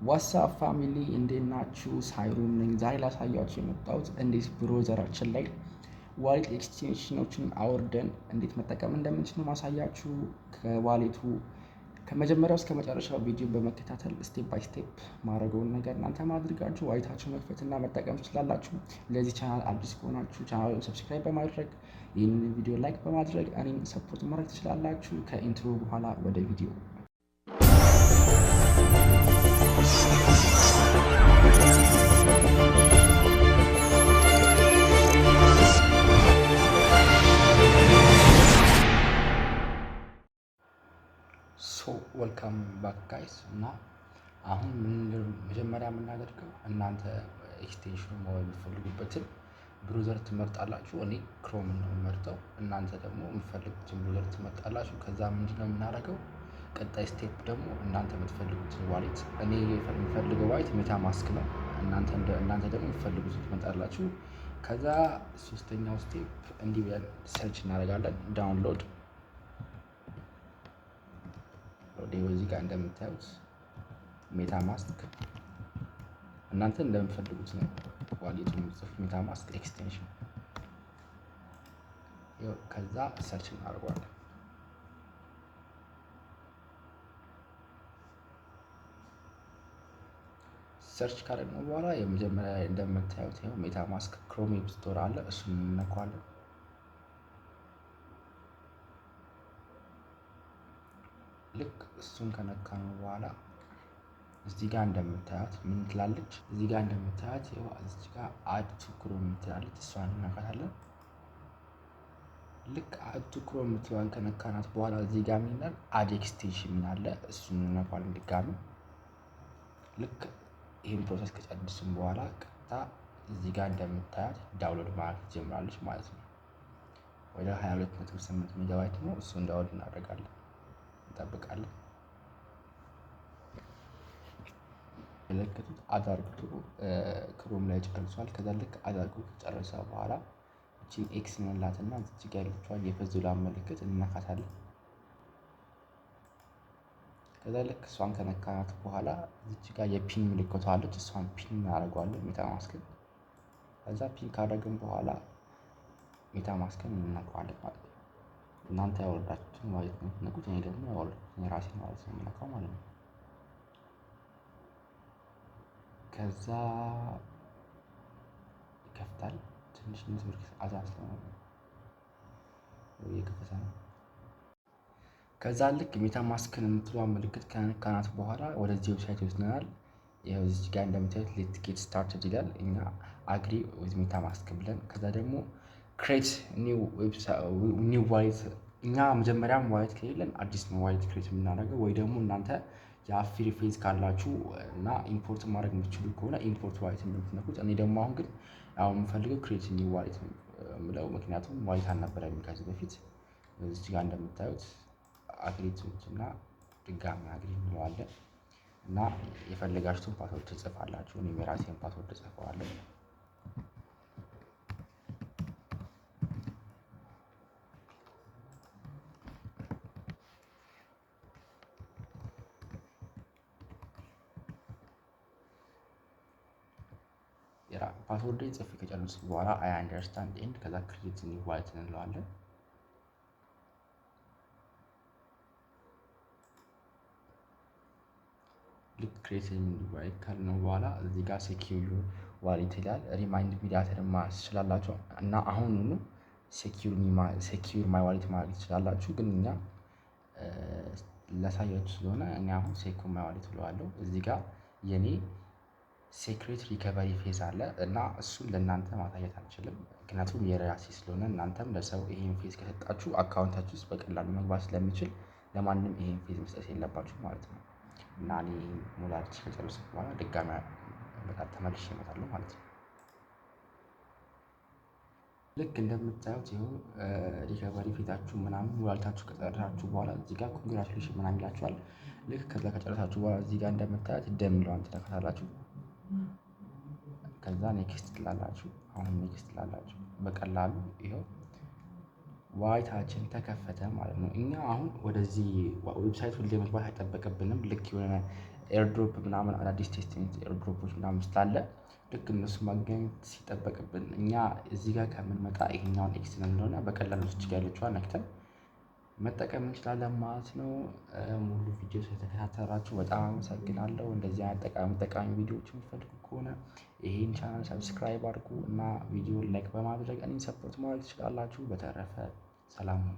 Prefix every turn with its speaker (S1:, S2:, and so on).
S1: ዋትስአፕ ፋሚሊ እንዴት ናችሁ? ሳይሩን ነኝ። ዛሬ ላሳያችሁ የመጣሁት እንዴት ብሮዘራችን ላይ ዋሌት ኤክስቴንሽኖችን አውርደን እንዴት መጠቀም እንደምንችል ነው ማሳያችሁ። ከዋሌቱ ከመጀመሪያው እስከ መጨረሻው ቪዲዮ በመከታተል ስቴፕ ባይ ስቴፕ ማድረገውን ነገር እናንተ ማድረጋችሁ ዋሌታችሁ መክፈትና መጠቀም ትችላላችሁ። ለዚህ ቻናል አዲስ ከሆናችሁ ቻናሉን ሰብስክራይብ በማድረግ ይህንን ቪዲዮ ላይክ በማድረግ እኔን ሰፖርት ማድረግ ትችላላችሁ። ከኢንትሮ በኋላ ወደ ቪዲዮ ወልካም ባክ ጋይስ። እና አሁን መጀመሪያ የምናደርገው እናንተ ኤክስቴንሽን መሆን የምትፈልጉበትን ብሮዘር ትመርጣላችሁ። እኔ ክሮም ነው የምመርጠው፣ እናንተ ደግሞ የምትፈልጉትን ብሮዘር ትመርጣላችሁ። ከዛ ምንድነው የምናደርገው ቀጣይ ስቴፕ ደግሞ እናንተ የምትፈልጉትን ዋሌት፣ እኔ የምፈልገው ዋሌት ሜታማስክ ነው። እናንተ ደግሞ የምትፈልጉትን ትመርጣላችሁ። ከዛ ሶስተኛው ስቴፕ እንዲህ ብለን ሰርች እናደርጋለን። ዳውንሎድ እዚህ ጋር እንደምታዩት ሜታማስክ እናንተ እንደምትፈልጉት ነው ዋሌቱን የምትጽፉት። ሜታማስክ ኤክስቴንሽን ከዛ ሰርች እናደርገዋለን። ሰርች ካደረግነው በኋላ የመጀመሪያ እንደምታዩት ይኸው ሜታማስክ ክሮም ዌብ ስቶር አለ። እሱን እንነካዋለን። ልክ እሱን ከነካነው በኋላ እዚህ ጋር እንደምታዩት ምን ትላለች? እዚህ ጋር እንደምታዩት ይኸው እዚህ ጋር አድ ቱ ክሮም ትላለች። እሷን እንነካታለን። ልክ አድ ቱ ክሮም የምትለዋን ከነካናት በኋላ እዚህ ጋር ምን ይላል? አድ ኤክስቴንሽን አለ። እሱን እንነካዋለን ድጋሚ። ልክ ይህን ፕሮሰስ ከጨረስን በኋላ ቀጥታ እዚህ ጋር እንደምታዩት ዳውንሎድ ማለት ትጀምራለች ማለት ነው። ወደ 22.8 ሜጋባይት ነው። እሱን ዳውንሎድ እናደርጋለን፣ እንጠብቃለን። የለከቱት አዳርግቶ ክሮም ላይ ጨርሷል። ከዛ ልክ አዳርጎ ከጨረሰ በኋላ እቺን ኤክስ እንላትና እዚህ ጋር ያለችዋን የፐዝል ምልክት እንነካታለን። ከዛ ልክ እሷን ከነካናት በኋላ እዚህ ጋር የፒን ምልክቷ አለች። እሷን ፒን እናደርገዋለን ሜታማስክን። ከዛ ፒን ካደረግን በኋላ ሜታማስክን እንነካዋለን ማለት ነው። እናንተ ያወረዳችሁትን ማለት ነው የምትነኩት፣ እኔ ደግሞ ያወረድኩትን የራሴን ማለት ነው የምነካው ማለት ነው። ከዛ ይከፍታል። ትንሽ ኔትወርክ አዛር ስለሆነ እየከፈተ ነው። ከዛ ልክ ሜታማስክን የምትለዋ ምልክት ከነካናት በኋላ ወደዚህ ዌብሳይት ይወስደናል። ይኸው እዚህ ጋር እንደምታዩት ሌት ጌት ስታርትድ ይላል። እኛ አግሪ ዊዝ ሜታማስክ ብለን ከዛ ደግሞ ክሬት ኒው ዋሌት። እኛ መጀመሪያም ዋሌት ከሌለን አዲስ ነው ዋሌት ክሬት የምናደርገው፣ ወይ ደግሞ እናንተ የአፍሪ ፌዝ ካላችሁ እና ኢምፖርት ማድረግ የምትችሉ ከሆነ ኢምፖርት ዋሌት እንደምትነኩት። እኔ ደግሞ አሁን ግን የምፈልገው ክሬት ኒው ዋሌት ነው የምለው፣ ምክንያቱም ዋሌት አልነበረም ከዚህ በፊት። እዚህ ጋር እንደምታዩት አግሪት እና ድጋሚ አግሪ እንለዋለን እና የፈለጋችሁትን ፓስወርድ ትጽፋላችሁ። እኔም የራሴን ፓስወርድ ጽፈዋለሁ። ፓስወርድ ጽፌ ከጨረስኩ በኋላ አይ አንደርስታንድ ኤንድ ከዛ ክሬት ኒው ዋሌት እንለዋለን። ልክ ክሬት ኒው ዋሌት ካልነው በኋላ እዚህ ጋር ሴኪዩር ዋሌት ይላል። ሪማይንድ ሚ ላተር ማለት ትችላላችሁ እና አሁኑኑ ሴኪዩር ማይ ዋሌት ማለት ትችላላችሁ። ግን እኛ ላሳያችሁ ስለሆነ እኔ አሁን ሴኪዩር ማይ ዋሌት ብለዋለሁ። እዚህ ጋር የኔ ሴክሬት ሪከቨሪ ፌዝ አለ እና እሱን ለእናንተ ማሳየት አልችልም፣ ምክንያቱም የራሴ ስለሆነ። እናንተም ለሰው ይሄን ፌዝ ከሰጣችሁ አካውንታችሁ ውስጥ በቀላሉ መግባት ስለሚችል ለማንም ይሄን ፌዝ መስጠት የለባችሁ ማለት ነው። እና እኔ ሞላልች ከጨረስኩ በኋላ ድጋሚ ተመልሼ እመጣለሁ ማለት ነው። ልክ እንደምታዩት ይኸው ሪከቨሪ ፌዛችሁ ምናምን ሞላልታችሁ ከጨረሳችሁ በኋላ እዚህ ጋር ኮንግራቹሌሽን ምናምን ይላችኋል። ልክ ከዛ ከጨረሳችሁ በኋላ እዚህ ጋር እንደምታዩት ደም የሚለውን ትነካታላችሁ። ከዛ ኔክስት ትላላችሁ። አሁን ኔክስት ትላላችሁ። በቀላሉ ይኸው ዋሌታችን ተከፈተ ማለት ነው። እኛ አሁን ወደዚህ ዌብሳይት ሁሌ መግባት አይጠበቅብንም። ልክ የሆነ ኤርድሮፕ ምናምን አዳዲስ ቴስቲንግ ኤርድሮፖች ምናምን ስላለ ልክ እነሱ ማግኘት ሲጠበቅብን እኛ እዚህ ጋር ከምንመጣ ይሄኛውን ኤክስትራ እንደሆነ በቀላሉ እዚች ጋር ያለችዋን ነክተን መጠቀም እንችላለን ማለት ነው። ሙሉ ቪዲዮ ስለተከታተላችሁ በጣም አመሰግናለሁ። እንደዚህ አይነት ጠቃሚ ቪዲዮዎች የምትፈልጉ ከሆነ ይሄን ቻናል ሰብስክራይብ አድርጉ እና ቪዲዮን ላይክ በማድረግ እኔን ሰፖርት ማድረግ ትችላላችሁ። በተረፈ ሰላም ነው።